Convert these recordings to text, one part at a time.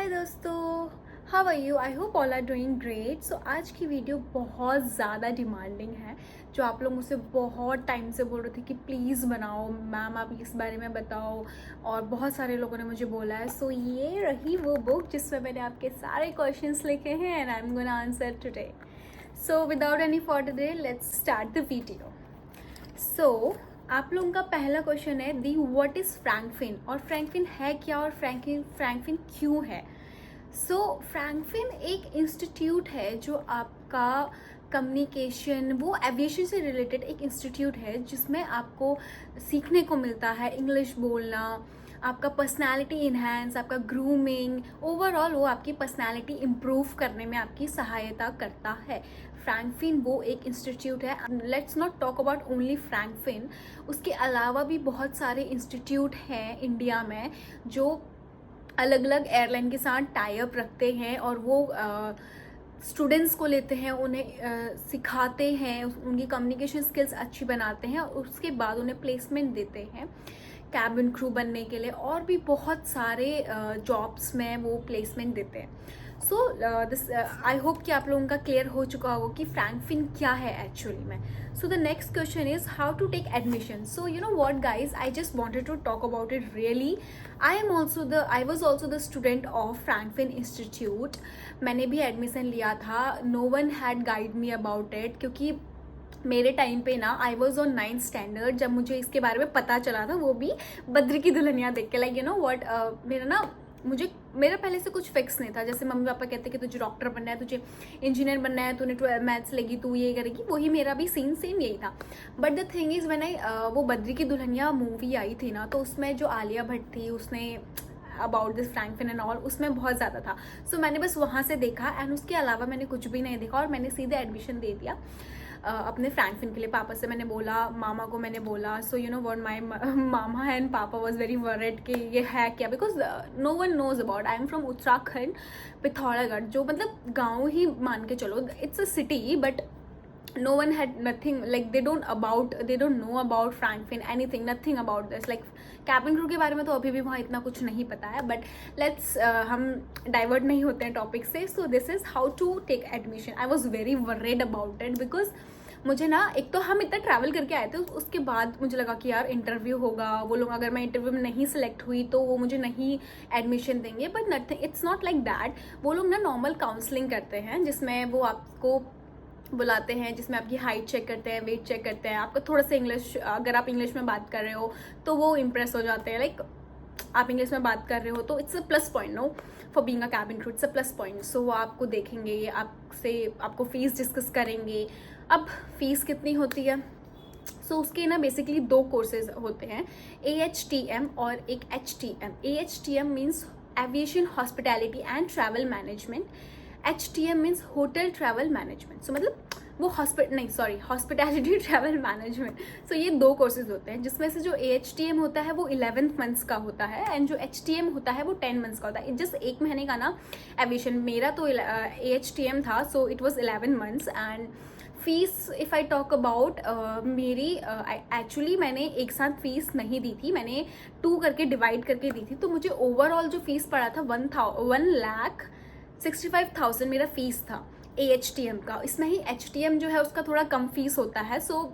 हाय दोस्तों, how are you? I hope all are doing great. So आज की video बहुत ज़्यादा डिमांडिंग है, जो आप लोग मुझसे बहुत टाइम से बोल रहे थे कि प्लीज़ बनाओ मैम, आप इस बारे में बताओ। और बहुत सारे लोगों ने मुझे बोला है। सो ये रही वो बुक जिसमें मैंने आपके सारे क्वेश्चंस लिखे हैं and I am gonna answer today. So without any further delay let's start the video. So आप लोगों का पहला क्वेश्चन है दी व्हाट इज़ फ्रैंकफिन, और फ्रैंकफिन है क्या और फ्रैंकफिन क्यों है। सो फ्रैंकफिन एक इंस्टीट्यूट है जो आपका कम्युनिकेशन, वो एविएशन से रिलेटेड एक इंस्टीट्यूट है जिसमें आपको सीखने को मिलता है इंग्लिश बोलना, आपका पर्सनालिटी इन्हेंस, आपका ग्रूमिंग, ओवरऑल वो आपकी पर्सनालिटी इम्प्रूव करने में आपकी सहायता करता है। फ्रैंकफिन वो एक इंस्टीट्यूट है। Let's not talk about only Frankfinn, उसके अलावा भी बहुत सारे इंस्टीट्यूट हैं इंडिया में जो अलग अलग एयरलाइन के साथ टाई अप रखते हैं और वो स्टूडेंट्स को लेते हैं, उन्हें सिखाते हैं, उनकी कम्युनिकेशन स्किल्स अच्छी बनाते हैं और उसके बाद उन्हें प्लेसमेंट देते हैं कैबिन क्रू बनने के लिए, और भी बहुत सारे जॉब्स में वो प्लेसमेंट देते हैं। सो दिस आई होप कि आप लोगों का क्लियर हो चुका होगा कि फ्रैंकफिन क्या है एक्चुअली में। So the next question is how to take admission. So you know what guys, I just wanted to talk about it really. I was also the student of Frankfinn institute. मैंने भी admission लिया था। No one had guide me about it, क्योंकि मेरे time पे ना I was on 9th standard जब मुझे इसके बारे में पता चला था, वो भी बद्री की दुल्हनिया देख के। लाइक यू नो व्हाट, मेरा पहले से कुछ फिक्स नहीं था। जैसे मम्मी पापा कहते कि तुझे डॉक्टर बनना है, तुझे इंजीनियर बनना है, तूने 12 मैथ्स लेगी, तू ये करेगी, वही मेरा भी सीन सेम यही था। But the thing is when वो बद्री की दुल्हनिया मूवी आई थी ना, तो उसमें जो आलिया भट्ट थी उसने about this Frankfinn and all, उसमें बहुत ज़्यादा था। सो मैंने बस वहाँ से देखा एंड उसके अलावा मैंने कुछ भी नहीं देखा और मैंने सीधे एडमिशन दे दिया अपने फ्रैंकफिन के लिए। पापा से मैंने बोला, मामा को मैंने बोला। So you know what, my mama and papa was very worried कि ये है क्या, because no one knows about. I am from Uttarakhand, Pithoragarh, जो मतलब गाँव ही मान के चलो, it's a city, but no one had nothing, like they don't know about Frankfin, anything, nothing about this, like cabin crew के बारे में तो अभी भी वहाँ इतना कुछ नहीं पता है। बट लेट्स हम डाइवर्ट नहीं होते हैं टॉपिक से। So this is how to take admission. I was very worried about it, because मुझे ना, एक तो हम इतना ट्रैवल करके आए थे, उसके बाद मुझे लगा कि यार इंटरव्यू होगा, वो लोग अगर मैं इंटरव्यू में नहीं सिलेक्ट हुई तो वो मुझे नहीं एडमिशन देंगे। But nothing, it's not like that. वो लोग ना नॉर्मल काउंसलिंग करते हैं जिसमें वो आपको बुलाते हैं, जिसमें आपकी हाइट चेक करते हैं, वेट चेक करते हैं, आपका थोड़ा सा इंग्लिश, अगर आप इंग्लिश में बात कर रहे हो तो वो इम्प्रेस हो जाते हैं। लाइक आप इंग्लिश में बात कर रहे हो तो it's a plus point, no, for being a cabin crew, it's a plus point. So वो आपको देखेंगे, आपको फीस डिस्कस करेंगे। अब फीस कितनी होती है? सो उसके ना बेसिकली 2 कोर्सेज होते हैं, AHTM और एक HTM। AHTM means aviation hospitality and travel management, HTM means hotel travel management. So मतलब वो हॉस्पिटैलिटी ट्रैवल मैनेजमेंट। सो ये 2 कोर्सेज होते हैं, जिसमें से जो AHTM होता है वो 11 मंथ्स का होता है एंड जो HTM होता है वो 10 मंथ्स का होता है। जस्ट 1 महीने का ना एविएशन। मेरा तो AHTM था, so it was 11 months. And fees if I talk about मेरी, एक्चुअली मैंने एक साथ फीस नहीं दी थी, मैंने 2 करके डिवाइड करके दी थी। तो मुझे ओवरऑल जो फीस पड़ा था 1,65,000 मेरा फीस था AHTM का। इसमें ही HTM जो है उसका थोड़ा कम फीस होता है। So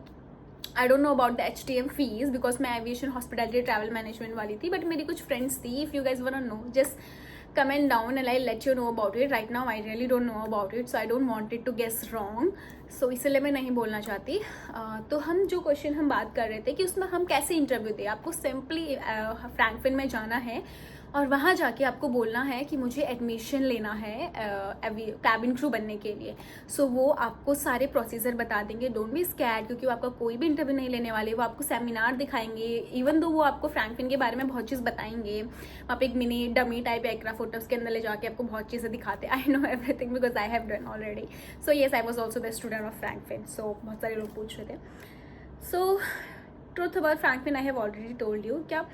I don't know about the HTM fees, because मैं एविएशन हॉस्पिटैलिटी ट्रैवल मैनेजमेंट वाली थी। बट मेरी कुछ फ्रेंड्स थी, if you guys want to know just comment down and I'll let you know about it. Right now I really don't know about it, so I don't want it to guess wrong, so इसलिए मैं नहीं बोलना चाहती। तो हम जो question हम बात कर रहे थे कि उसमें हम कैसे इंटरव्यू दें। आपको सिंपली फ्रैंकफिन में जाना है और वहाँ जाके आपको बोलना है कि मुझे एडमिशन लेना है कैबिन क्रू बनने के लिए। सो वो आपको सारे प्रोसीजर बता देंगे। डोंट बी स्कैर्ड, क्योंकि वो आपका कोई भी इंटरव्यू नहीं लेने वाले। वो आपको सेमिनार दिखाएंगे, इवन दो वो आपको फ्रैंकफिन के बारे में बहुत चीज़ बताएंगे। वहाँ पे एक मिनी डमी टाइप एयरक्राफ्ट होता है, उसके अंदर ले जाके आपको बहुत चीज़ें दिखाते हैं। I know everything because I have done already. So yes, I was also the student of Frankfinn. So बहुत सारे लोग पूछ रहे थे। So truth about Frankfinn I have already told you. क्या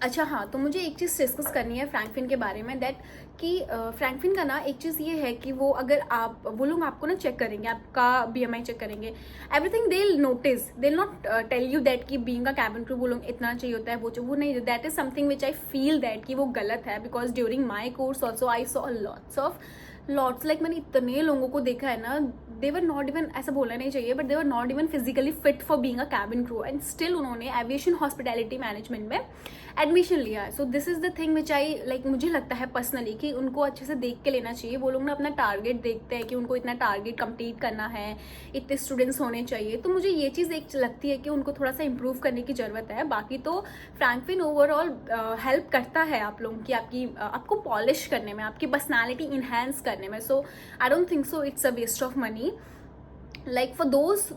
अच्छा हाँ, तो मुझे एक चीज़ डिस्कस करनी है फ्रैंकफिन के बारे में, दैट कि फ्रैंकफिन का ना एक चीज़ ये है कि वो अगर वो लोग आपको ना चेक करेंगे, आपका बीएमआई चेक करेंगे, everything they will notice, they will not tell you that कि बीइंग अ कैबिन क्रू वो लोग इतना चाहिए होता है, वो नहीं, that is something which I feel that कि वो गलत है, because during my course also I saw lots like मैंने इतने लोगों को देखा है ना, दे वर नॉट इवन, ऐसा बोलना नहीं चाहिए, but they were not even physically fit for being a cabin crew, and still उन्होंने एविएशन हॉस्पिटैलिटी मैनेजमेंट में एडमिशन लिया है. सो this is the thing which I like, मुझे लगता है पर्सनली कि उनको अच्छे से देख के लेना चाहिए. वो लोग ना अपना टारगेट देखते हैं कि उनको इतना टारगेट कंप्लीट करना है, इतने स्टूडेंट्स होने चाहिए. तो मुझे ये चीज़ एक लगती है कि उनको थोड़ा सा इंप्रूव करने की ज़रूरत है. बाकी तो फ्रैंकफिन ओवरऑल हेल्प करता है आप लोगों की आपको पॉलिश करने में, आपकी पर्सनैलिटी इन्हेंस करने में. So I don't think so it's a waste of money. Like for those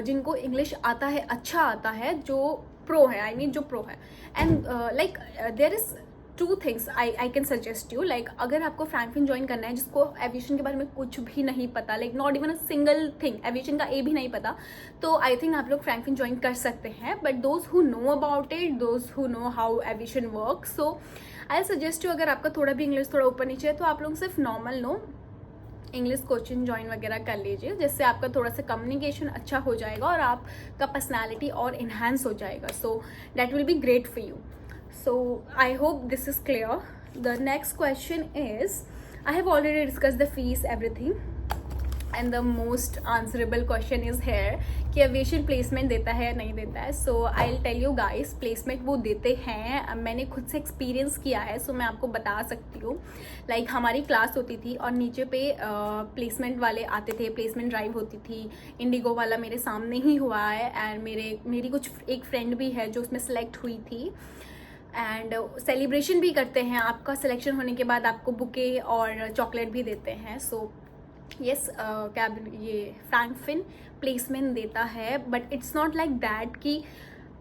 जिनको इंग्लिश आता है, अच्छा आता है, जो प्रो है, आई मीन जो प्रो है, and like there is two things I can suggest you. Like अगर आपको फ्रैंकफिन ज्वाइन करना है, जिसको एविएशन के बारे में कुछ भी नहीं पता, like not even a single thing, aviation का ए भी नहीं पता, तो आई थिंक आप लोग फ्रैंकफिन ज्वाइन कर सकते हैं. But those who know about it, those who know how aviation work, so I suggest you, अगर आपका थोड़ा भी इंग्लिश थोड़ा ऊपर नीचे है, तो आप लोग सिर्फ normal no English coaching join वगैरह कर लीजिए, जिससे आपका थोड़ा सा कम्युनिकेशन अच्छा हो जाएगा और आपका पर्सनालिटी और इन्हांस हो जाएगा. So that will be great for you. So I hope this is clear. The next question is, I have already discuss the fees everything, and the most answerable question is here कि aviation placement देता है या नहीं देता है. So I will tell you guys, placement वो देते हैं. मैंने खुद से एक्सपीरियंस किया है, सो मैं आपको बता सकती हूँ. लाइक हमारी क्लास होती थी और नीचे पे प्लेसमेंट वाले आते थे, प्लेसमेंट ड्राइव होती थी. इंडिगो वाला मेरे सामने ही हुआ है, एंड मेरी कुछ एक फ्रेंड भी है जो उसमें सेलेक्ट हुई थी, एंड सेलिब्रेशन भी करते हैं. आपका सिलेक्शन होने के बाद आपको बुके और चॉकलेट भी देते हैं. सो यस, ये फ्रैंकफिन प्लेसमेंट देता है, but it's not like that कि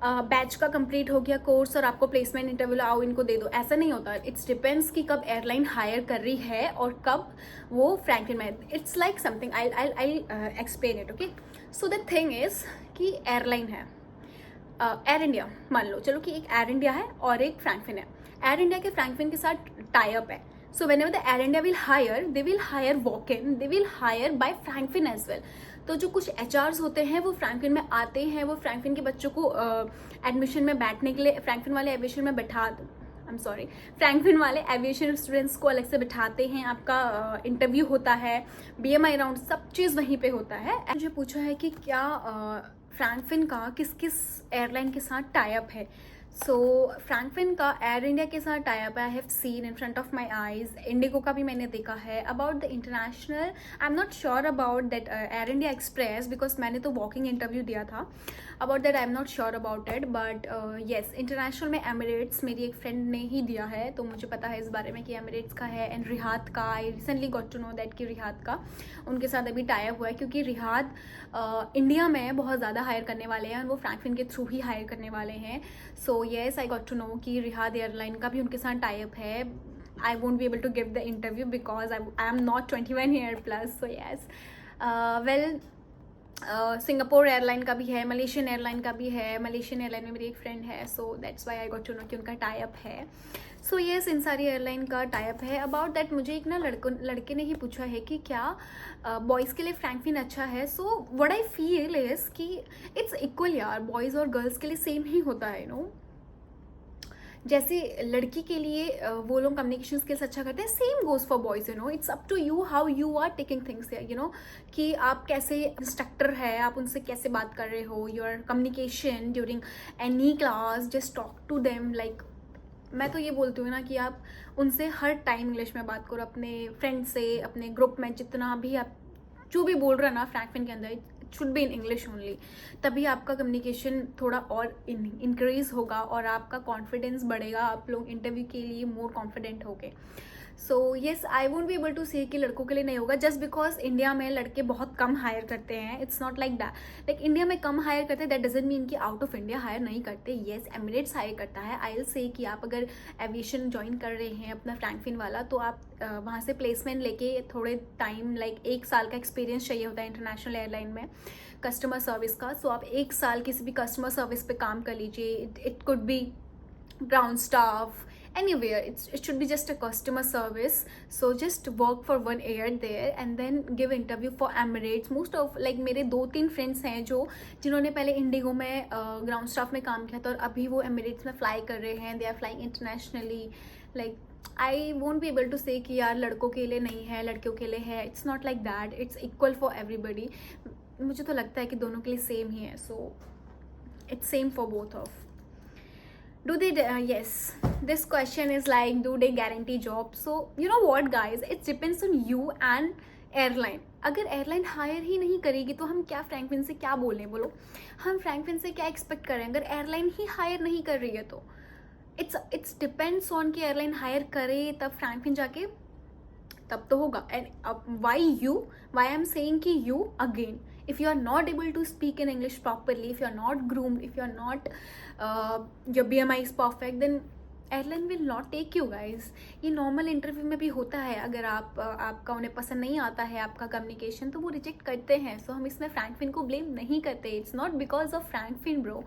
बैच का कंप्लीट हो गया कोर्स और आपको प्लेसमेंट इंटरव्यू आओ इनको दे दो, ऐसा नहीं होता. इट्स डिपेंड्स कि कब एयरलाइन हायर कर रही है और कब वो फ्रैंकफिन में. It's like something, I explain it. Okay, so the thing is कि एयरलाइन है, एयर इंडिया मान लो, चलो कि एक एयर इंडिया है और एक फ्रैंकफिन है. एयर इंडिया के फ्रैंकफिन के साथ टाई अप है. So whenever the Air India will hire, they will hire walk-in, they will hire by Frankfin as well. तो जो कुछ HRs होते हैं वो फ्रैंकफिन में आते हैं, वो फ्रैंकफिन के बच्चों को एडमिशन में बैठने के लिए फ्रैंकफिन वाले एविएशन में फ्रैंकफिन वाले एविएशन स्टूडेंट्स को अलग से बिठाते हैं. आपका इंटरव्यू होता है, BMI राउंड, सब चीज़ वहीं पे होता है. मुझे पूछा है कि क्या फ्रैंकफिन का किस किस एयरलाइन के साथ टाई अप है. सो फ्रैंकफिन का एयर इंडिया के साथ tie up I have seen in front of my eyes. Indigo का भी मैंने देखा है. About the international I am not sure about that air India express, because मैंने तो वॉकिंग इंटरव्यू दिया था. About that I am not sure about it, but yes, international में एमिरेट्स मेरी एक फ्रेंड ने ही दिया है, तो मुझे पता है इस बारे में कि एमिरेट्स का है. एंड रिहाद का, I recently got to know that कि रिहाद का उनके साथ अभी टाई अप हुआ है, क्योंकि रिहाद इंडिया में बहुत ज़्यादा हायर करने वाले हैं और वो फ्रैंकफिन के थ्रू ही हायर करने वाले हैं. So yes, I got to know कि रिहाद एयरलाइन का भी उनके साथ टाई अप है. I won't be able to give the interview because I am not 21 year plus. So yes, Singapore airline का भी है, मलेशियन एयरलाइन का भी है. मलेशियन एयरलाइन में मेरी एक फ्रेंड है, so that's why I got to know कि उनका टाई अप है. सो येस, इन सारी एयरलाइन का टाई अप है. अबाउट दैट मुझे एक ना लड़के ने ही पूछा है कि क्या बॉयज़ के लिए फ्रैंकफिन अच्छा है. So what I feel is कि इट्स इक्वल यार, बॉयज़ और गर्ल्स के लिए सेम ही होता है. नो, जैसे लड़की के लिए वो लोग कम्युनिकेशन स्किल्स अच्छा करते हैं, same goes for boys. It's up to you how you are taking things. कि आप कैसे इंस्ट्रक्टर है, आप उनसे कैसे बात कर रहे हो, your communication during any class, just talk to them. Like मैं तो ये बोलती हूँ ना कि आप उनसे हर टाइम इंग्लिश में बात करो, अपने फ्रेंड से, अपने ग्रुप में जितना भी आप जो भी बोल रहे हो ना फ्रैंकफिन के अंदर, should be in English only. तभी आपका कम्युनिकेशन थोड़ा और इंक्रीज होगा और आपका कॉन्फिडेंस बढ़ेगा, आप लोग इंटरव्यू के लिए मोर कॉन्फिडेंट होगे. So yes, I won't be able to say कि लड़कों के लिए नहीं होगा जस्ट बिकॉज इंडिया में लड़के बहुत कम हायर करते हैं. It's not like that. Like India में कम हायर करते हैं, दैट डजंट मीन कि आउट ऑफ इंडिया हायर नहीं करते. येस, एमिरेट्स हायर करता है. आई विल से कि आप अगर एविएशन ज्वाइन कर रहे हैं अपना फ्रैंकफिन वाला, तो आप वहाँ से प्लेसमेंट लेके थोड़े टाइम, लाइक 1 साल का एक्सपीरियंस चाहिए होता है इंटरनेशनल एयरलाइन में कस्टमर सर्विस का. सो आप 1 साल किसी भी कस्टमर सर्विस पे काम कर लीजिए. It could be ground staff, anywhere. It should be just a customer service. So just work for 1 year there and then give interview for Emirates. Most of like मेरे 2-3 फ्रेंड्स हैं जो जिन्होंने पहले Indigo में ग्राउंड स्टाफ में काम किया था और अभी वो एमिरेट्स में फ्लाई कर रहे हैं. They are flying internationally. Like I won't be able to say कि यार लड़कों के लिए नहीं है, लड़कियों के लिए है. It's not like that. It's equal for everybody. मुझे तो लगता है कि दोनों के लिए सेम ही है. So it's same for both of. Do they yes, this question is like, do they guarantee job? So you know what guys, it depends on you and airline. अगर एयरलाइन हायर ही नहीं करेगी तो हम क्या Frankfinn से क्या बोलें? बोलो, हम फ्रैंकफिन से क्या एक्सपेक्ट करें अगर एयरलाइन ही हायर नहीं कर रही है? तो इट्स डिपेंड्स ऑन कि एयरलाइन हायर करे तब फ्रैंकफिन जाके तब तो होगा. And why I am saying कि you again, if you are not able to speak in English properly, if you are not groomed, if you are not your BMI is perfect, then airline will not take you guys. ये normal interview में भी होता है. अगर आपका उन्हें पसंद नहीं आता है आपका कम्युनिकेशन तो वो रिजेक्ट करते हैं. सो हम इसमें फ्रैंकफिन को ब्लेम नहीं करते. It's not because of Frankfinn bro.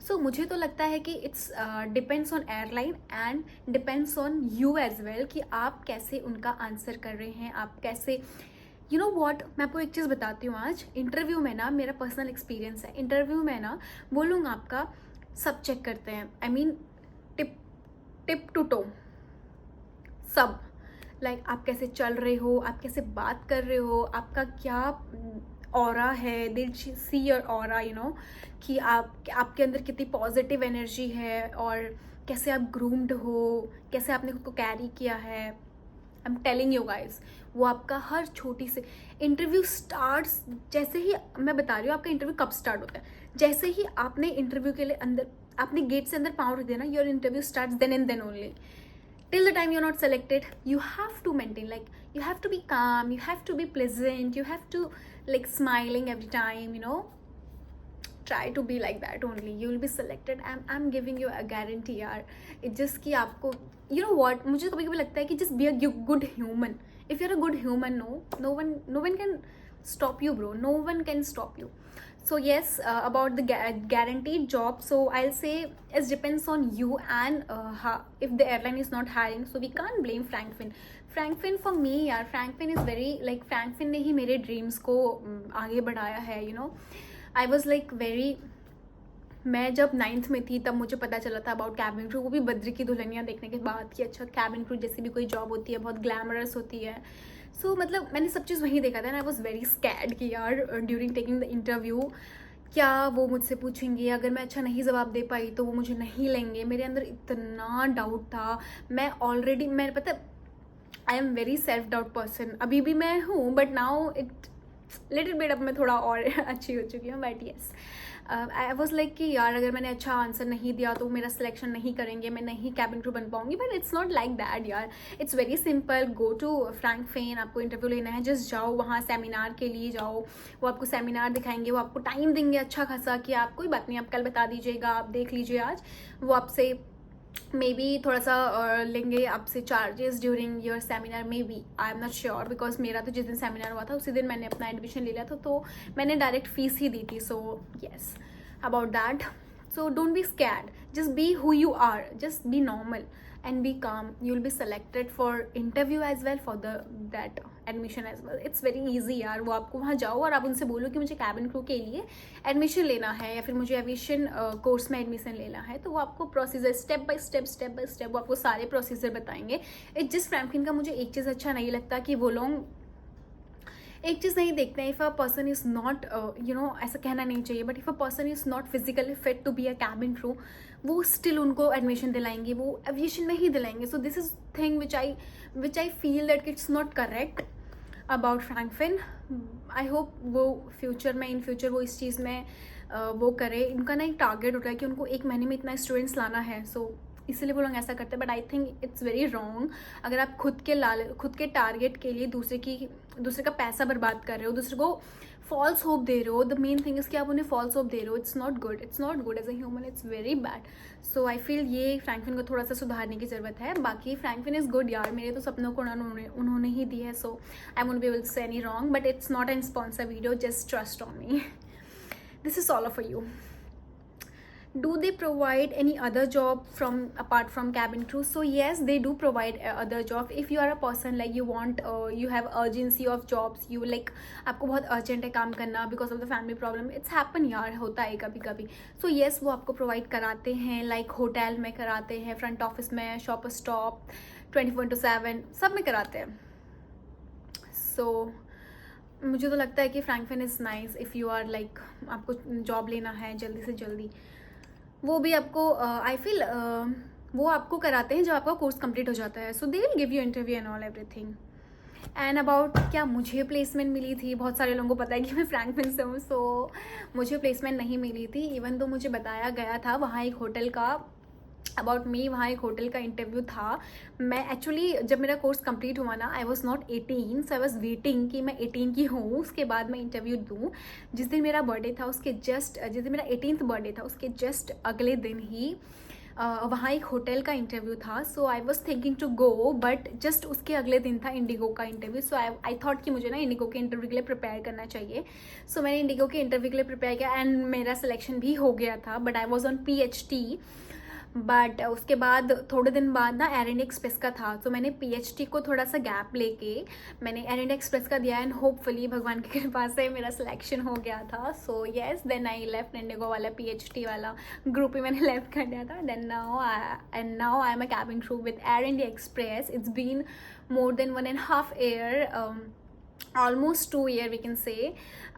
So मुझे तो लगता है कि it's depends on airline and depends on you as well कि आप कैसे उनका आंसर कर रहे हैं, आप कैसे. यू नो वॉट, मैं आपको एक चीज़ बताती हूँ. आज इंटरव्यू में ना, मेरा पर्सनल एक्सपीरियंस है, इंटरव्यू में ना वो लोग आपका सब चेक करते हैं. I mean tip to toe सब. लाइक आप कैसे चल रहे हो, आप कैसे बात कर रहे हो, आपका क्या ऑरा है. They see your aura, you know, कि आपके अंदर कितनी पॉजिटिव एनर्जी है और कैसे आप ग्रूम्ड हो, कैसे आपने खुद को कैरी किया है. I am telling you guys, वो आपका हर छोटी से इंटरव्यू स्टार्ट्स. जैसे ही मैं बता रही हूँ आपका इंटरव्यू कब स्टार्ट होता है, जैसे ही आपने इंटरव्यू के लिए अंदर आपने गेट से अंदर पाँव रख दिया ना, your interview starts then and then only. till the time you're not selected, you have to maintain, like you have to be calm, you have to be pleasant, you have to like smiling every time, you know. Try to be like that only, you will be selected. I'm giving you a guarantee यार. It's just कि आपको, you know what, मुझे कभी कभी लगता है कि just be a good human. If you're a good human, no one can stop you bro, no one can stop you. So yes, about the guaranteed job, so I'll say it depends on you and if the airline is not hiring, so we can't blame Frankfin for me यार. Frankfin is very like, Frankfin ने ही मेरे dreams को आगे बढ़ाया है, you know. I was like very, मैं जब 9th में थी तब मुझे पता चला था अबाउट कैबिन क्रू, वो भी बद्री की दुल्हनिया देखने के बाद कि अच्छा कैबिन क्रू जैसी भी कोई जॉब होती है, बहुत ग्लैमरस होती है. सो मतलब मैंने सब चीज़ वहीं देखा था. And I was very scared कि यार ड्यूरिंग टेकिंग द इंटरव्यू क्या वो मुझसे पूछेंगे, अगर मैं अच्छा नहीं जवाब दे पाई तो वो मुझे नहीं लेंगे. मेरे अंदर इतना डाउट था. मैं पता, I am very self doubt person, अभी भी मैं हूँ, but now it little bit, अब मैं थोड़ा और अच्छी हो चुकी हूँ. But yes, I was like कि यार अगर मैंने अच्छा आंसर नहीं दिया तो मेरा सिलेक्शन नहीं करेंगे, मैं नहीं कैबिन क्रू बन पाऊंगी. But it's not like that यार. It's very simple. Go to Frankfinn, आपको इंटरव्यू लेना है, जस्ट जाओ वहाँ, सेमिनार के लिए जाओ. वो आपको सेमिनार दिखाएंगे, वो आपको टाइम देंगे अच्छा खासा कि आप कोई बात नहीं, आप कल बता दीजिएगा, आप देख लीजिए आज. वो आपसे मे बी थोड़ा सा लेंगे आपसे charges during your seminar, may be, I am not sure. Because मेरा तो जिस दिन सेमिनार हुआ था उसी दिन मैंने अपना एडमिशन ले लिया था, तो मैंने डायरेक्ट फीस ही दी थी. So yes, about that. So don't be scared, just be who you are, just be normal and be calm. You will be selected for interview as well, for that admission as well. It's very easy यार. वो आपको वहाँ जाओ और आप उनसे बोलो कि मुझे कैबिन क्रू के लिए एडमिशन लेना है या फिर मुझे एविएशन कोर्स में एडमिशन लेना है, तो वो आपको प्रोसीजर स्टेप बाय स्टेप वो आपको सारे प्रोसीजर बताएंगे. इट जस्ट फ्रैंकफिन का मुझे एक चीज़ अच्छा नहीं लगता कि वो लोग एक चीज़ नहीं देखते हैं. If a person is not, you know, ऐसा कहना नहीं चाहिए, but if a person is not physically fit to be a cabin crew, वो स्टिल उनको एडमिशन दिलाएंगे, वो एविएशन में ही दिलाएंगे. So this is thing which I feel that it's not correct about Frankfinn. I hope वो इन फ्यूचर वो इस चीज़ में वो करे. इनका ना एक टारगेट होता है कि उनको एक महीने में इतना स्टूडेंट्स लाना है, सो इसलिए वो लोग ऐसा करते हैं. But I think it's very wrong. अगर आप खुद के टारगेट के लिए दूसरे का पैसा बर्बाद कर रहे हो, दूसरे को फॉल्स होप दे रहे हो, द मेन थिंग इज़ कि आप उन्हें फॉल्स होप दे रहे हो. It's not good as a human, it's very bad. So I feel ये फ्रैंकफिन को थोड़ा सा सुधारने की ज़रूरत है. बाकी फ्रैंकफिन इज़ गुड यार. मेरे तो सपनों को उन्होंने ही दी है. So I won't be able to say any wrong, but it's not an sponsor video, just trust on me. This is all for you. do they provide any other job from apart from cabin crew? So yes, they do provide other job. If you are a person like you want you have urgency of jobs, you like आपको बहुत urgent है काम करना because of the family problem, it's happen यार, होता है कभी कभी. So yes, वो आपको प्रोवाइड कराते हैं, लाइक होटल में कराते हैं, फ्रंट ऑफिस में, शॉप स्टॉप, 24/7 सब में कराते हैं. सो मुझे तो लगता है कि Frankfinn is nice if you are like आपको जॉब लेना है जल्दी से जल्दी. वो भी आपको आई फील वो आपको कराते हैं जब आपका कोर्स कंप्लीट हो जाता है. So they will give you interview and all everything. And about क्या मुझे प्लेसमेंट मिली थी, बहुत सारे लोगों को पता है कि मैं फ्रैंकफिन से हूँ. सो मुझे प्लेसमेंट नहीं मिली थी, इवन तो मुझे बताया गया था वहाँ एक होटल का अबाउट मी, वहाँ एक होटल का इंटरव्यू था. मैं एक्चुअली जब मेरा कोर्स कंप्लीट हुआ ना, I was not 18, so I was waiting कि मैं 18 की हूँ उसके बाद मैं इंटरव्यू दूँ. जिस दिन मेरा बर्थडे था उसके जस्ट जिस दिन मेरा 18th बर्थडे था उसके जस्ट अगले दिन ही वहाँ एक होटल का इंटरव्यू था. So I was thinking to go, but just उसके अगले दिन था इंडिगो का इंटरव्यू. सो आई थॉट कि मुझे ना इंडिगो के इंटरव्यू के लिए प्रिपेयर करना चाहिए. सो मैंने इंडिगो के इंटरव्यू के लिए प्रिपेयर किया एंड मेरा सिलेक्शन भी हो गया था. But I was on PhD. But उसके बाद थोड़े दिन बाद ना एयर इंडिया एक्सप्रेस का था. तो मैंने PhD को थोड़ा सा गैप लेके मैंने एयर इंडिया एक्सप्रेस का दिया एंड होपफुली भगवान की कृपा से मेरा सिलेक्शन हो गया था. So yes, then I left IndiGo वाला PhD वाला ग्रुप ही मैंने लेफ्ट कर दिया था. Then now I am a cabin crew with Air India Express. It's been more than 1.5 year, almost 2 year we can say.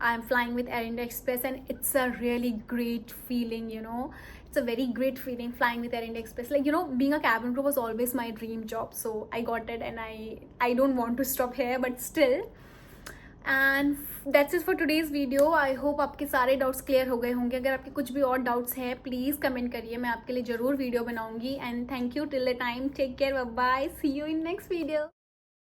I'm flying with Air India Express and it's a really great feeling, you know. It's a very great feeling flying with Air India Express. Like, you know, being a cabin crew was always my dream job, so I got it and I don't want to stop here, but still. And that's it for today's video. I hope आपके सारे doubts clear हो गए होंगे. अगर आपके कुछ भी और डाउट्स हैं प्लीज़ कमेंट करिए, मैं आपके लिए ज़रूर वीडियो बनाऊंगी. And thank you till the time. Take care, bye bye, see you in next video.